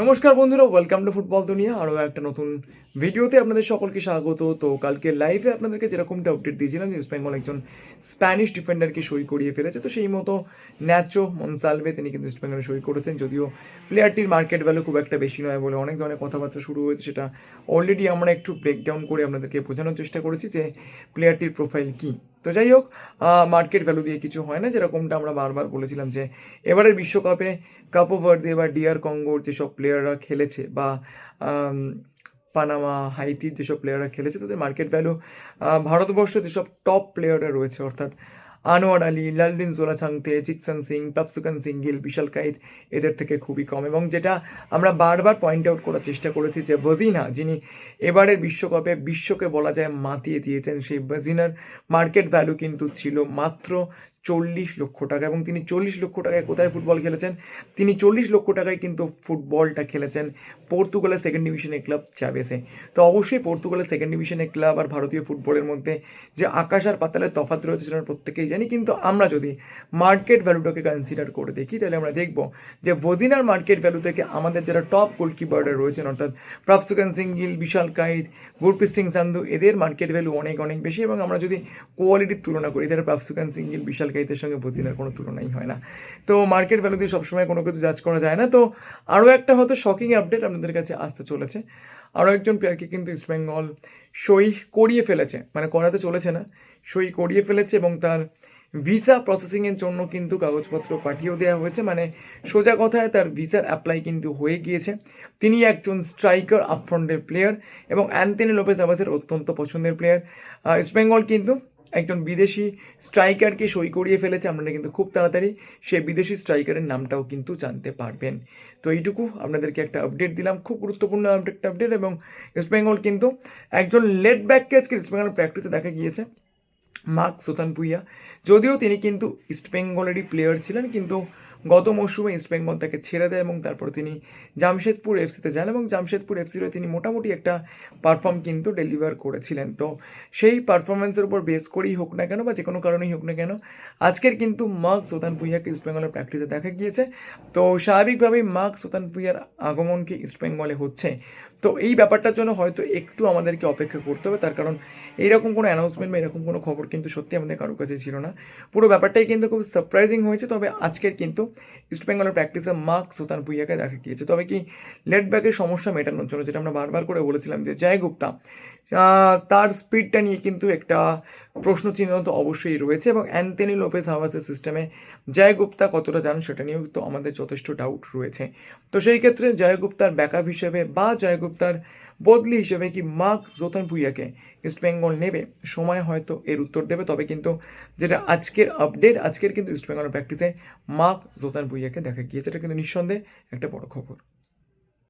নমস্কার বন্ধুরা, welcome to football দুনিয়া। আরও একটা নতুন ভিডিওতে আপনাদের সকলকে স্বাগত। তো কালকে লাইভে আপনাদেরকে যেরকমটা আপডেট দিয়েছিলাম যে ইস্ট বেঙ্গল একজন স্প্যানিশ ডিফেন্ডারকে সই করিয়ে ফেলেছে, তো সেই মতো ন্যাচো মনসালভে তিনি কিন্তু ইস্ট বেঙ্গলে সই করেছেন। যদিও প্লেয়ারটির মার্কেট ভ্যালু খুব একটা বেশি নয় বলে অনেক ধরনের কথাবার্তা শুরু হয়েছে, সেটা অলরেডি আমরা একটু ব্রেকডাউন করে আপনাদেরকে বোঝানোর চেষ্টা করেছি যে প্লেয়ারটির প্রোফাইল কী। তো যাই হোক, মার্কেট ভ্যালু দিয়ে কিছু হয় না, যেরকমটা আমরা বারবার বলেছিলাম যে এবারের বিশ্বকাপে কাপো ভার্দে বা ডিআর কঙ্গোর যেসব প্লেয়াররা খেলেছে বা পানামা হাইতির যেসব প্লেয়াররা খেলেছে তাদের মার্কেট ভ্যালু ভারতবর্ষে যেসব টপ প্লেয়াররা রয়েছে অর্থাৎ আনোয়ার আলী, লালদিন জোলা চাংতে, জিকসান সিং, পাপসুকান সিং গিল, বিশাল কাইত এদের থেকে খুবই কম। এবং যেটা আমরা বারবার পয়েন্ট আউট করার চেষ্টা করেছি যে ভজিনা, যিনি এবারের বিশ্বকাপে বিশ্বকে বলা যায় মাতিয়ে দিয়েছেন, সেই ভজিনার মার্কেট ভ্যালু কিন্তু ছিল মাত্র 40 লক্ষ টাকা। এবং তিনি 40 লক্ষ টাকায় কোথায় ফুটবল খেলেছেন? তিনি 40 লক্ষ টাকায় কিন্তু ফুটবলটা খেলেছেন পর্তুগালের সেকেন্ড ডিভিশনের ক্লাব চাবেসে। তো অবশ্যই পর্তুগালের সেকেন্ড ডিভিশনের ক্লাব আর ভারতীয় ফুটবলের মধ্যে যে আকাশ আর পাতালের তফাৎ রয়েছে সেটা প্রত্যেকেই জানি। কিন্তু আমরা যদি মার্কেট ভ্যালুটাকে কনসিডার করে দেখি তাহলে আমরা দেখব যে ভজিনার মার্কেট ভ্যালু থেকে আমাদের যারা টপ গোলকিপাররা রয়েছেন অর্থাৎ প্রাপসুকান সিং গিল, বিশাল কাইত, গুরপ্রীত সিং সান্ধু, এদের মার্কেট ভ্যালু অনেক অনেক বেশি। এবং আমরা যদি কোয়ালিটির তুলনা করি তাহলে প্রাপসুকান সিং গিল, বিশাল কাইতের সঙ্গে ভজিনার কোনো তুলনাই হয় না। তো মার্কেট ভ্যালু দিয়ে সবসময় কোনো কিছু জাজ করা যায় না। তো আরও একটা হয়তো শকিং আপডেট আপনাদের কাছে আসতে চলেছে। আরও একজন প্লেয়ারকে কিন্তু ইস্টবেঙ্গল সই করিয়ে ফেলেছে, মানে করাতে চলেছে না, সই করিয়ে ফেলেছে এবং তার ভিসা প্রসেসিংয়ের জন্য কিন্তু কাগজপত্র পাঠিয়েও দেওয়া হয়েছে। মানে সোজা কথায় তার ভিসার অ্যাপ্লাই কিন্তু হয়ে গিয়েছে। তিনি একজন স্ট্রাইকার, আপফ্রন্টের প্লেয়ার এবং অ্যান্থনি লোপেজ আবাসের অত্যন্ত পছন্দের প্লেয়ার। ইস্টবেঙ্গল কিন্তু একজন বিদেশি স্ট্রাইকারকে সই করিয়ে ফেলেছে। আপনারা কিন্তু খুব তাড়াতাড়ি সেই বিদেশি স্ট্রাইকারের নামটাও কিন্তু জানতে পারবেন। তো এইটুকু আপনাদেরকে একটা আপডেট দিলাম, খুব গুরুত্বপূর্ণ আপডেট। এবং ইস্টবেঙ্গল কিন্তু একজন লেট ব্যাককে আজকে ইস্টবেঙ্গল প্র্যাকটিসে দেখা গিয়েছে, মার্ক সোতানপুইয়া। যদিও তিনি কিন্তু ইস্টবেঙ্গলেরই প্লেয়ার ছিলেন, কিন্তু গত মৌসুমে ইস্টবেঙ্গল তাকে ছেড়ে দেয় এবং তারপরে তিনি জামশেদপুর এফসিতে যান এবং জামশেদপুর এফসির তিনি মোটামুটি একটা পারফর্ম কিন্তু ডেলিভার করেছিলেন। তো সেই পারফরমেন্সের উপর বেস করেই হোক না কেন বা যে কোনো কারণেই হোক না কেন, আজকের কিন্তু মার্ক সোতানপুইয়াকে ইস্টবেঙ্গলের প্র্যাকটিসে দেখা গিয়েছে। তো স্বাভাবিকভাবেই মার্ক সোতানপুইয়ার আগমনকে ইস্টবেঙ্গলে হচ্ছে। তো এই ব্যাপারটার জন্য হয়তো একটু আমাদেরকে অপেক্ষা করতে হবে, তার কারণ এইরকম কোনো অ্যানাউন্সমেন্ট বা এরকম কোনো খবর কিন্তু সত্যি আমাদের কারোর কাছে ছিল না। পুরো ব্যাপারটাই কিন্তু খুব সারপ্রাইজিং হয়েছে। তবে আজকের কিন্তু ইস্টবেঙ্গলের প্র্যাকটিসে মার্ক সোতানপুইয়াকে দেখা গিয়েছে। তবে কি লেট ব্যাকের সমস্যা মেটানোর জন্য, যেটা আমরা বারবার করে বলেছিলাম যে জয় গুপ্তা, তার স্পিডটা নিয়ে কিন্তু একটা প্রশ্নচিহ্ন তো অবশ্যই রয়েছে এবং অ্যান্থনি লোপেজ হাভাসের সিস্টেমে জয় গুপ্তা কতটা জান সেটা নিয়েও তো আমাদের যথেষ্ট ডাউট রয়েছে। তো সেই ক্ষেত্রে জয় গুপ্তার ব্যাকআপ হিসেবে বা জয় গুপ্তার বদলি হিসেবে কি মার্ক সোতানপুইয়াকে ইস্টবেঙ্গল নেবে, সময় হয়তো এর উত্তর দেবে। তবে কিন্তু যেটা আজকের আপডেট, আজকের কিন্তু ইস্টবেঙ্গলের প্র্যাকটিসে মার্ক সোতানপুইয়াকে দেখা গিয়েছে, এটা কিন্তু নিঃসন্দেহে একটা বড় খবর।